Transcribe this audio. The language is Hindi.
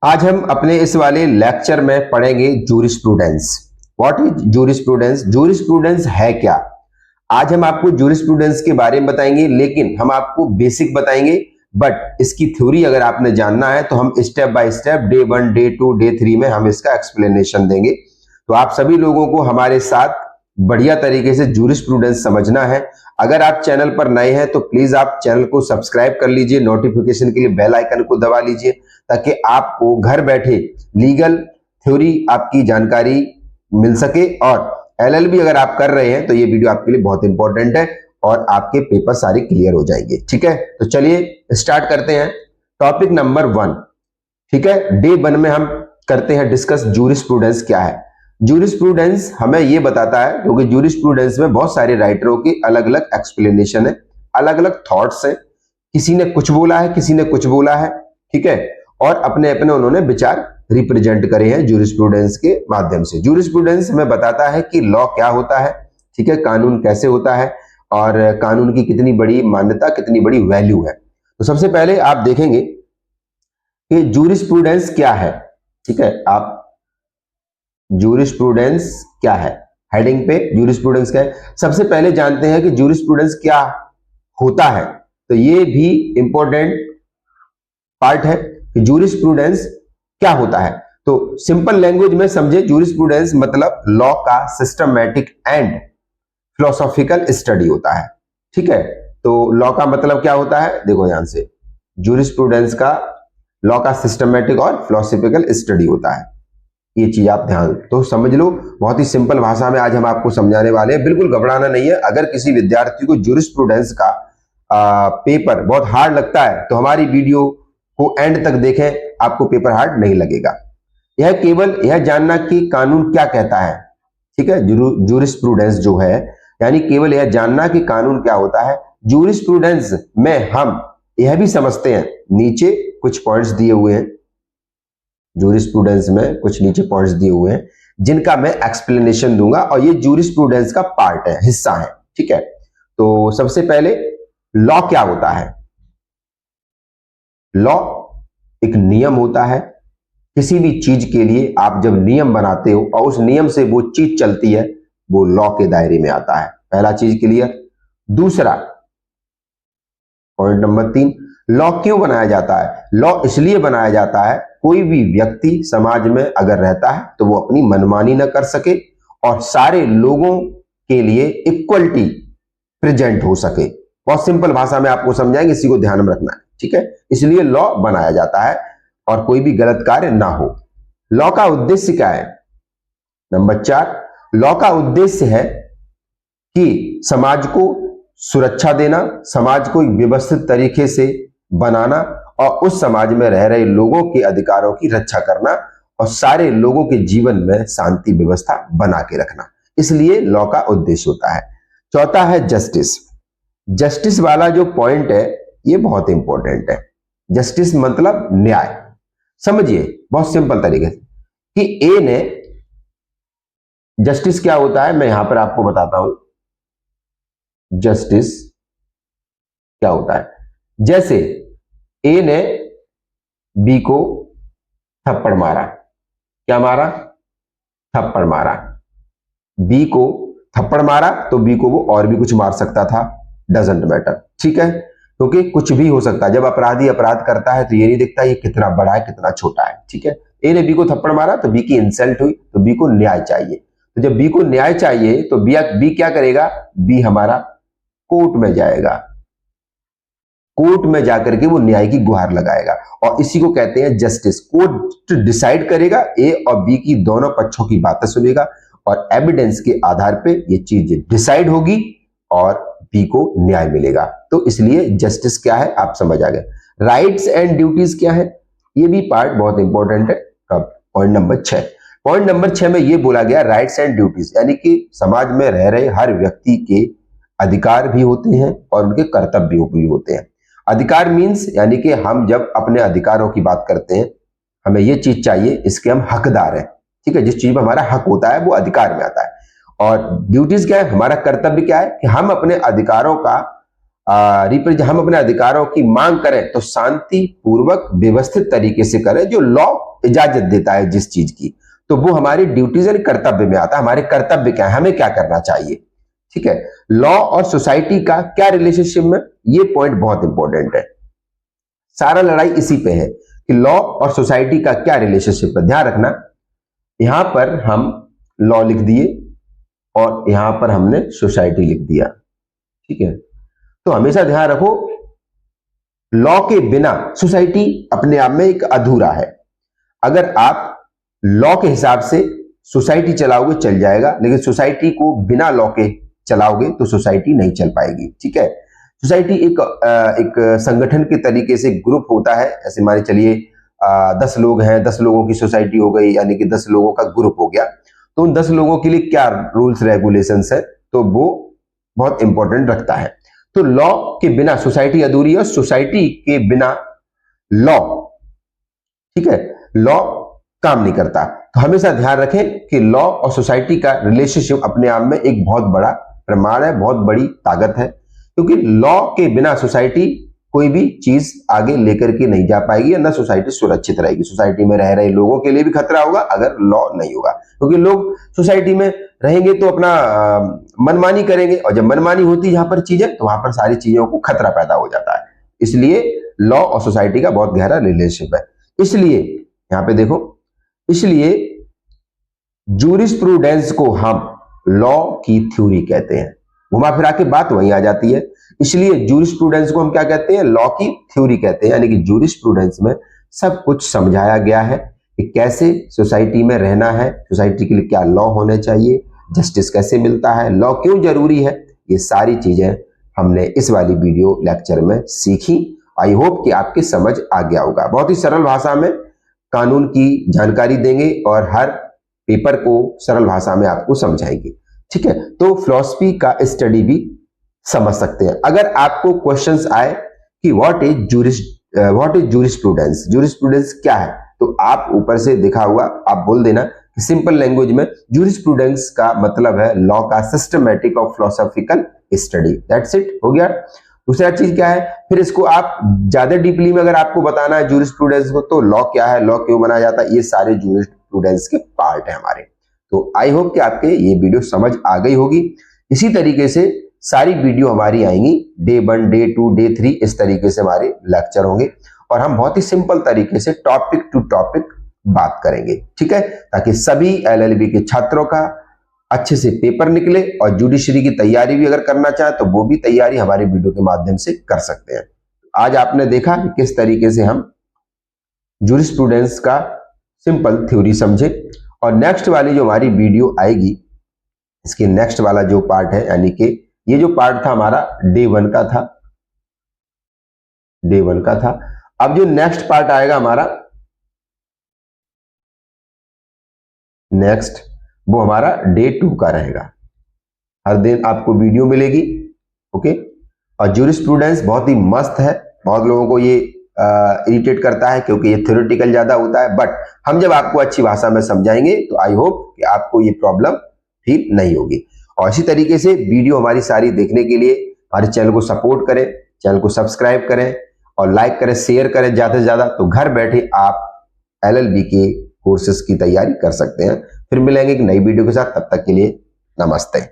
आज हम अपने इस वाले लेक्चर में पढ़ेंगे jurisprudence. What is jurisprudence? Jurisprudence है क्या? आज हम आपको जूरिस्प्रूडेंस के बारे में बताएंगे, लेकिन हम आपको बेसिक बताएंगे। बट इसकी थ्योरी अगर आपने जानना है तो हम step by step day 1, day 2, day 3 में हम इसका एक्सप्लेनेशन देंगे। तो आप सभी लोगों को हमारे साथ बढ़िया तरीके से जूरिस्प्रूडेंस समझना है। अगर आप चैनल पर नए हैं तो प्लीज आप चैनल को सब्सक्राइब कर लीजिए, नोटिफिकेशन के लिए बेल आइकन को दबा लीजिए, ताकि आपको घर बैठे लीगल थ्योरी आपकी जानकारी मिल सके। और एलएलबी अगर आप कर रहे हैं तो ये वीडियो आपके लिए बहुत इंपॉर्टेंट है और आपके पेपर सारे क्लियर हो जाएंगे। ठीक है, तो चलिए स्टार्ट करते हैं। Topic number 1। ठीक है, डे 1 में हम करते हैं डिस्कस जूरिस्प्रूडेंस क्या है। जूरिस्प्रूडेंस हमें यह बताता है, क्योंकि जूरिस्प्रूडेंस में बहुत सारे राइटरों की अलग अलग एक्सप्लेनेशन है, अलग अलग थॉट्स हैं। किसी ने कुछ बोला है, किसी ने कुछ बोला है। ठीक है, और अपने अपने उन्होंने विचार रिप्रेजेंट करे हैं जूरिस्प्रूडेंस के माध्यम से। जूरिस्प्रूडेंस हमें बताता है कि लॉ क्या होता है, ठीक है, कानून कैसे होता है और कानून की कितनी बड़ी मान्यता, कितनी बड़ी वैल्यू है। तो सबसे पहले आप देखेंगे कि जूरिस्प्रूडेंस क्या है। ठीक है, आप जूरिस्प्रूडेंस क्या है, हेडिंग पे जूरिस्प्रूडेंस क्या है सबसे पहले जानते हैं कि जूरिस्प्रूडेंस क्या होता है। तो ये भी इंपॉर्टेंट पार्ट है कि जूरिस्प्रूडेंस क्या होता है। तो सिंपल लैंग्वेज में समझे, जूरिस्प्रूडेंस मतलब लॉ का सिस्टमैटिक एंड फिलोसॉफिकल स्टडी होता है। ठीक है, तो लॉ का मतलब क्या होता है, देखो ध्यान से, जूरिस्प्रूडेंस का लॉ का सिस्टमैटिक और फिलोसॉफिकल स्टडी होता है। ये चीज आप ध्यान तो समझ लो, बहुत ही सिंपल भाषा में आज हम आपको समझाने वाले हैं, बिल्कुल घबराना नहीं है। अगर किसी विद्यार्थी को जूरिस्प्रूडेंस का पेपर बहुत हार्ड लगता है तो हमारी वीडियो को एंड तक देखें, आपको पेपर हार्ड नहीं लगेगा। यह केवल यह जानना कि कानून क्या कहता है, ठीक है, जूरिस्प्रूडेंस जो है, यानी केवल यह जानना कि कानून क्या होता है। जूरिस्प्रूडेंस में हम यह भी समझते हैं, नीचे कुछ पॉइंट्स दिए हुए हैं, जूरिस्प्रूडेंस में कुछ नीचे पॉइंट्स दिए हुए हैं जिनका मैं एक्सप्लेनेशन दूंगा, और ये जूरिस्प्रूडेंस का पार्ट है, हिस्सा है। ठीक है, तो सबसे पहले लॉ क्या होता है। लॉ एक नियम होता है। किसी भी चीज के लिए आप जब नियम बनाते हो और उस नियम से वो चीज चलती है, वो लॉ के दायरे में आता है। पहला चीज क्लियर। दूसरा पॉइंट नंबर 3, लॉ क्यों बनाया जाता है। लॉ इसलिए बनाया जाता है, कोई भी व्यक्ति समाज में अगर रहता है तो वो अपनी मनमानी न कर सके और सारे लोगों के लिए इक्वलिटी प्रेजेंट हो सके। बहुत सिंपल भाषा में आपको समझाएंगे, इसी को ध्यान में रखना है। ठीक है, इसलिए लॉ बनाया जाता है और कोई भी गलत कार्य ना हो। लॉ का उद्देश्य क्या है। नंबर 4, लॉ का उद्देश्य है कि समाज को सुरक्षा देना, समाज को एक व्यवस्थित तरीके से बनाना और उस समाज में रह रहे लोगों के अधिकारों की रक्षा करना और सारे लोगों के जीवन में शांति व्यवस्था बना के रखना, इसलिए लॉ का उद्देश्य होता है। चौथा है जस्टिस। जस्टिस वाला जो पॉइंट है ये बहुत इंपॉर्टेंट है। जस्टिस मतलब न्याय। समझिए बहुत सिंपल तरीके से कि ए ने, जस्टिस क्या होता है मैं यहां पर आपको बताता हूं। जस्टिस क्या होता है, जैसे ए ने बी को थप्पड़ मारा, क्या मारा, थप्पड़ मारा। बी को थप्पड़ मारा तो बी को वो और भी कुछ मार सकता था, डजंट मैटर। ठीक है, क्योंकि कुछ भी हो सकता है। जब अपराधी अपराध करता है तो ये नहीं दिखता ये कितना बड़ा है कितना छोटा है। ठीक है, ए ने बी को थप्पड़ मारा तो बी की इंसल्ट हुई, तो बी को न्याय चाहिए। तो जब बी को न्याय चाहिए तो बी क्या करेगा, बी हमारा कोर्ट में जाएगा, कोर्ट में जाकर के वो न्याय की गुहार लगाएगा और इसी को कहते हैं जस्टिस। कोर्ट डिसाइड करेगा, ए और बी की दोनों पक्षों की बातें सुनेगा और एविडेंस के आधार पे ये चीज डिसाइड होगी और बी को न्याय मिलेगा। तो इसलिए जस्टिस क्या है आप समझ आ गए। राइट्स एंड ड्यूटीज क्या है, ये भी पार्ट बहुत इंपॉर्टेंट है। पॉइंट नंबर 6, पॉइंट नंबर 6 में ये बोला गया राइट्स एंड ड्यूटीज, यानी कि समाज में रह रहे हर व्यक्ति के अधिकार भी होते हैं और उनके कर्तव्य भी होते हैं। अधिकार मीन्स यानी कि हम जब अपने अधिकारों की बात करते हैं, हमें ये चीज चाहिए, इसके हम हकदार हैं। ठीक है, जिस चीज में हमारा हक होता है वो अधिकार में आता है। और ड्यूटीज क्या है, हमारा कर्तव्य क्या है कि हम अपने अधिकारों का हम अपने अधिकारों की मांग करें तो शांति पूर्वक व्यवस्थित तरीके से करें, जो लॉ इजाजत देता है जिस चीज की, तो वो हमारी ड्यूटीज यानी कर्तव्य में आता है। हमारे कर्तव्य क्या है, हमें क्या करना चाहिए। ठीक है, लॉ और सोसाइटी का क्या रिलेशनशिप में, ये पॉइंट बहुत इंपॉर्टेंट है। सारा लड़ाई इसी पे है कि लॉ और सोसाइटी का क्या रिलेशनशिप है। ध्यान रखना, यहां पर हम लॉ लिख दिए और यहां पर हमने सोसाइटी लिख दिया। ठीक है, तो हमेशा ध्यान रखो, लॉ के बिना सोसाइटी अपने आप में एक अधूरा है। अगर आप लॉ के हिसाब से सोसाइटी चलाओगे चल जाएगा, लेकिन सोसाइटी को बिना लॉ के चलाओगे तो सोसाइटी नहीं चल पाएगी। ठीक है, सोसाइटी एक संगठन के तरीके से ग्रुप होता है। ऐसे मान चलिए 10 लोग हैं, 10 लोगों की सोसाइटी हो गई, यानी कि 10 लोगों का ग्रुप हो गया। तो उन 10 लोगों के लिए क्या रूल्स रेगुलेशंस है, तो वो बहुत इंपॉर्टेंट रखता है। तो लॉ के बिना सोसाइटी अधूरी है, सोसाइटी के बिना लॉ, ठीक है, लॉ काम नहीं करता। तो हमेशा ध्यान रखें कि लॉ और सोसाइटी का रिलेशनशिप अपने आप में एक बहुत बड़ा प्रमाण है, बहुत बड़ी ताकत है, क्योंकि लॉ के बिना सोसाइटी कोई भी चीज आगे लेकर के नहीं जा पाएगी, या ना सोसाइटी सुरक्षित रहेगी। सोसाइटी में रह रहे लोगों के लिए भी खतरा होगा अगर लॉ नहीं होगा, क्योंकि लोग सोसाइटी में रहेंगे तो अपना मनमानी करेंगे, और जब मनमानी होती है यहाँ पर चीजें, तो वहां पर सारी चीजों को खतरा पैदा हो जाता है। इसलिए लॉ और सोसाइटी का बहुत गहरा रिलेशनशिप है। इसलिए यहां पे देखो, इसलिए जूरिस्प्रूडेंस को हम लॉ की थ्योरी कहते हैं। घुमा फिरा के बात वहीं आ जाती है। इसलिए जूरिस्प्रूडेंस को हम क्या कहते हैं, लॉ की थ्योरी कहते हैं। यानी कि जूरिस्प्रूडेंस में सब कुछ समझाया गया है कि कैसे सोसाइटी में रहना है, सोसाइटी के लिए क्या लॉ होने चाहिए, जस्टिस कैसे मिलता है, लॉ क्यों जरूरी है, ये सारी चीजें हमने इस वाली वीडियो लेक्चर में सीखी। आई होप कि आपके समझ आ गया होगा। बहुत ही सरल भाषा में कानून की जानकारी देंगे और हर पेपर को सरल भाषा में आपको समझाएंगे। ठीक है, तो फिलॉसफी का स्टडी भी समझ सकते हैं। अगर आपको क्वेश्चंस आए कि व्हाट इज जूरिस्प्रूडेंस, जूरिस्प्रूडेंस क्या है, तो आप ऊपर से देखा हुआ आप बोल देना कि सिंपल लैंग्वेज में जूरिस्प्रूडेंस का मतलब है लॉ का सिस्टमैटिक और फिलोसॉफिकल स्टडी। दैट्स इट, हो गया। दूसरा चीज क्या है, फिर इसको आप ज्यादा डीपली में अगर आपको बताना है जूरिस्प्रूडेंस को, तो लॉ क्या है, लॉ क्यों बनाया जाता है, ये सारे जूरिस्प्रूडेंस के पार्ट है हमारे। तो आई होप कि आपके ये वीडियो समझ आ गई होगी। इसी तरीके से सारी वीडियो हमारी आएंगी, डे 1, डे 2, डे 3, इस तरीके से हमारे लेक्चर होंगे, और हम बहुत ही सिंपल तरीके से टॉपिक टू टॉपिक बात करेंगे। ठीक है, ताकि सभी एलएलबी के छात्रों का अच्छे से पेपर निकले, और जुडिशरी की तैयारी भी अगर करना चाहे तो वो भी तैयारी हमारे वीडियो के माध्यम से कर सकते हैं। आज आपने देखा कि किस तरीके से हम जूरिस्प्रूडेंस का सिंपल थ्योरी समझे, और नेक्स्ट वाली जो हमारी वीडियो आएगी, इसके नेक्स्ट वाला जो पार्ट है, यानी कि ये जो पार्ट था हमारा डे 1 का था, डे 1 का था। अब जो नेक्स्ट पार्ट आएगा हमारा नेक्स्ट, वो हमारा डे 2 का रहेगा। हर दिन आपको वीडियो मिलेगी। ओके, और जूरिस्प्रूडेंस बहुत ही मस्त है। बहुत लोगों को ये इरिटेट करता है क्योंकि ये थ्योरेटिकल ज्यादा होता है, बट हम जब आपको अच्छी भाषा में समझाएंगे तो आई होप कि आपको ये प्रॉब्लम फील नहीं होगी। और इसी तरीके से वीडियो हमारी सारी देखने के लिए हमारे चैनल को सपोर्ट करें, चैनल को सब्सक्राइब करें और लाइक करें, शेयर करें ज्यादा से ज्यादा, तो घर बैठे आप एलएलबी के कोर्सेज की तैयारी कर सकते हैं। फिर मिलेंगे एक नई वीडियो के साथ, तब तक के लिए नमस्ते।